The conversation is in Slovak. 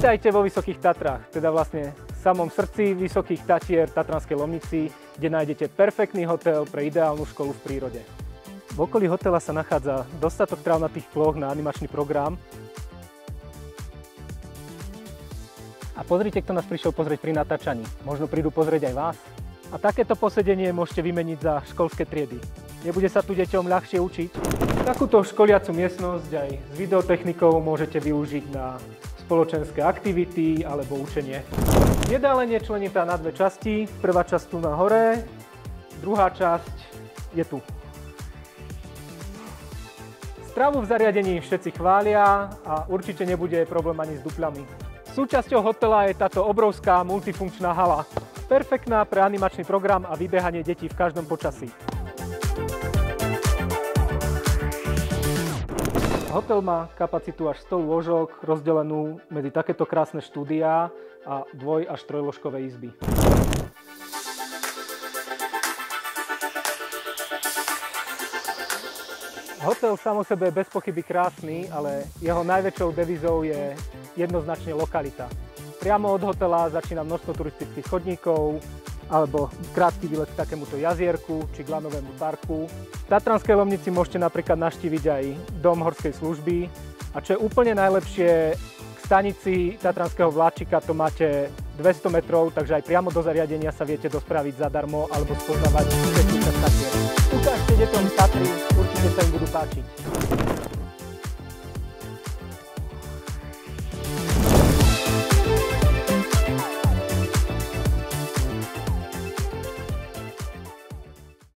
Vítajte vo Vysokých Tatrách, teda vlastne v samom srdci Vysokých Tatier, Tatranskej Lomnici, kde nájdete perfektný hotel pre ideálnu školu v prírode. V okolí hotela sa nachádza dostatok trávnatých plôch na animačný program. A pozrite, kto nás prišiel pozrieť pri natáčaní. Možno prídu pozrieť aj vás. A takéto posedenie môžete vymeniť za školské triedy. Nebude sa tu deťom ľahšie učiť? Takúto školiacu miestnosť aj s videotechnikou môžete využiť na spoločenské aktivity alebo učenie. Jedáleň je členitá na dve časti. Prvá časť tu na hore, druhá časť je tu. Stravu v zariadení všetci chvália a určite nebude problém ani s dupľami. Súčasťou hotela je táto obrovská multifunkčná hala. Perfektná pre animačný program a vybehanie detí v každom počasí. Hotel má kapacitu až 100 lôžok rozdelenú medzi takéto krásne štúdiá a dvoj- až trojložkové izby. Hotel sám o sebe je bez pochyby krásny, ale jeho najväčšou devizou je jednoznačne lokalita. Priamo od hotela začína množstvo turistických chodníkov alebo krátky výlet k takémuto jazierku či k lanovému parku. V Tatranskej Lomnici môžete napríklad navštíviť aj dom horskej služby a čo je úplne najlepšie, k stanici Tatranského vláčika to máte 200 metrov, takže aj priamo do zariadenia sa viete dospraviť zadarmo alebo spoznávať všetky Tatier. Ukážte deťom Tatry, určite sa im budú páčiť.